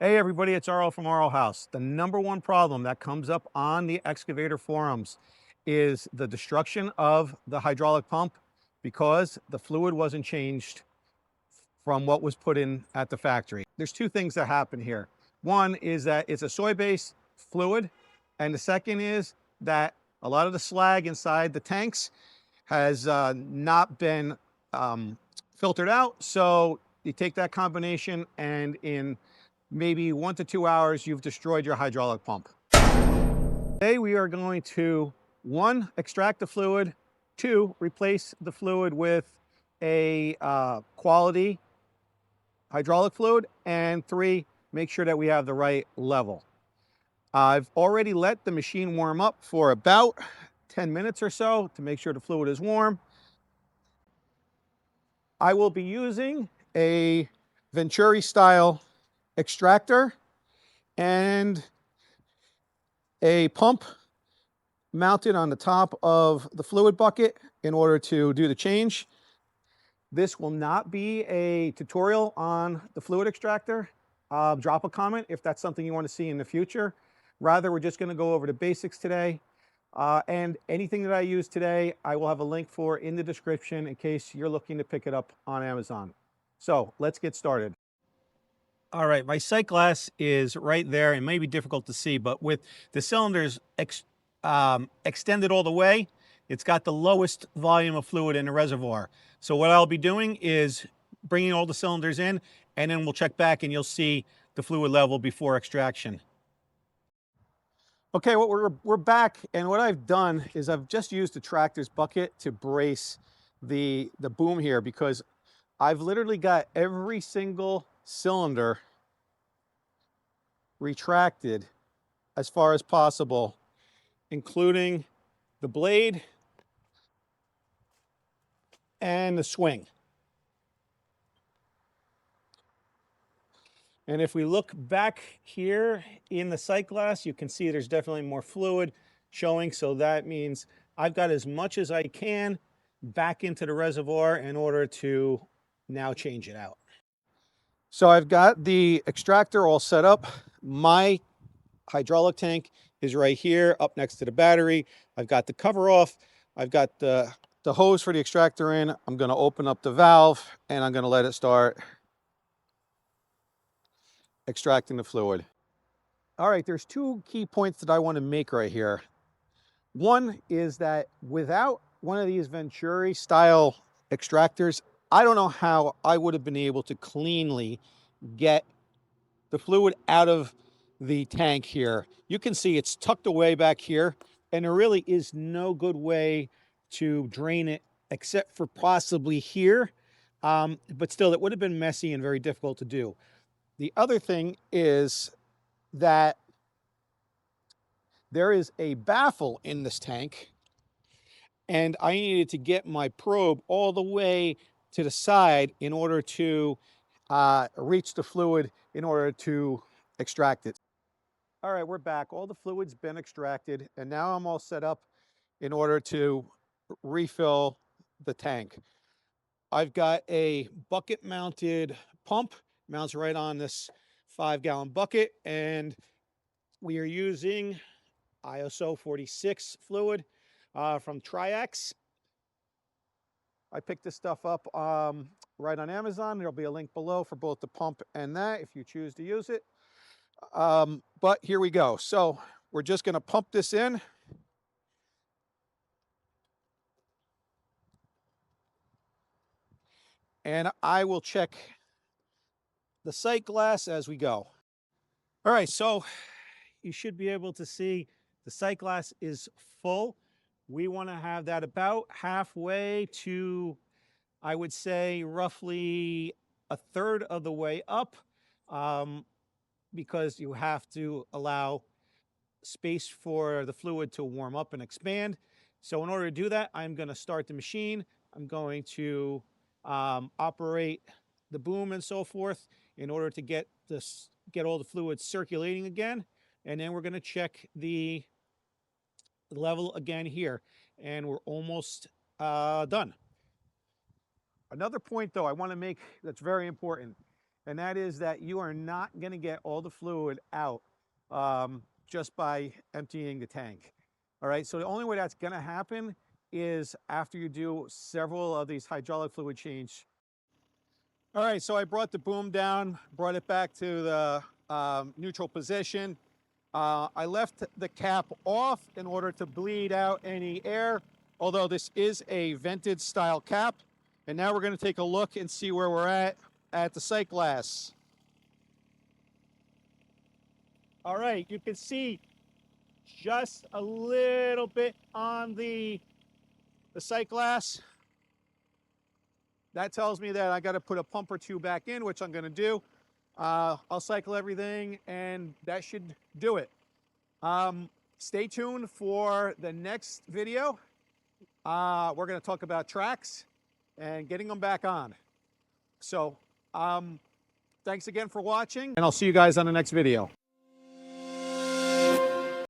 Hey everybody, it's Arl from Arlhaus. The number one problem that comes up on the excavator forums is the destruction of the hydraulic pump because the fluid wasn't changed from what was put in at the factory. There's two things that happen here. One is that it's a soy-based fluid, and the second is that a lot of the slag inside the tanks has not been filtered out. So you take that combination and in maybe 1 to 2 hours, you've destroyed your hydraulic pump. Today we are going to, one, extract the fluid, two, replace the fluid with a quality hydraulic fluid, and three, make sure that we have the right level. I've already let the machine warm up for about 10 minutes or so to make sure the fluid is warm. I will be using a Venturi style extractor and a pump mounted on the top of the fluid bucket in order to do the change. This will not be a tutorial on the fluid extractor. Drop a comment if that's something you want to see in the future. Rather, we're just going to go over the basics today. And anything that I use today, I will have a link for in the description in case you're looking to pick it up on Amazon. So let's get started. All right, my sight glass is right there. It may be difficult to see, but with the cylinders extended all the way, it's got the lowest volume of fluid in the reservoir. So what I'll be doing is bringing all the cylinders in, and then we'll check back and you'll see the fluid level before extraction. Okay, we're back, and what I've done is I've just used the tractor's bucket to brace the boom here because I've literally got every single cylinder retracted as far as possible, including the blade and the swing. And if we look back here in the sight glass, you can see there's definitely more fluid showing. So that means I've got as much as I can back into the reservoir in order to now change it out. So I've got the extractor all set up. My hydraulic tank is right here up next to the battery. I've got the cover off. I've got the hose for the extractor in. I'm going to open up the valve and I'm going to let it start extracting the fluid. All right, there's two key points that I want to make right here. One is that without one of these Venturi style extractors, I don't know how I would have been able to cleanly get the fluid out of the tank here. You can see it's tucked away back here, and there really is no good way to drain it except for possibly here. But still, it would have been messy and very difficult to do. The other thing is that there is a baffle in this tank, and I needed to get my probe all the way to the side in order to reach the fluid in order to extract it. All right, we're back. All the fluid's been extracted, and now I'm all set up in order to refill the tank. I've got a bucket mounted pump, mounts right on this 5-gallon bucket, and we are using ISO 46 fluid from TRIAX. I picked this stuff up right on Amazon. There'll be a link below for both the pump and that if you choose to use it. But here we go. So we're just going to pump this in. And I will check the sight glass as we go. All right, so you should be able to see the sight glass is full. We want to have that about halfway to, I would say, roughly a third of the way up, because you have to allow space for the fluid to warm up and expand. So in order to do that, I'm going to start the machine. I'm going to operate the boom and so forth in order to get all the fluids circulating again. And then we're going to check the level again here, and we're almost done. Another point though I want to make that's very important and that is that you are not going to get all the fluid out just by emptying the tank. All right, so the only way that's going to happen is after you do several of these hydraulic fluid change. All right, so I brought the boom down, brought it back to the neutral position. I left the cap off in order to bleed out any air, although this is a vented style cap. And now we're going to take a look and see where we're at the sight glass. All right, you can see just a little bit on the sight glass. That tells me that I got to put a pump or two back in, which I'm going to do. I'll cycle everything, and that should do it. Stay tuned for the next video. We're going to talk about TRIAX and getting them back on. So thanks again for watching, and I'll see you guys on the next video.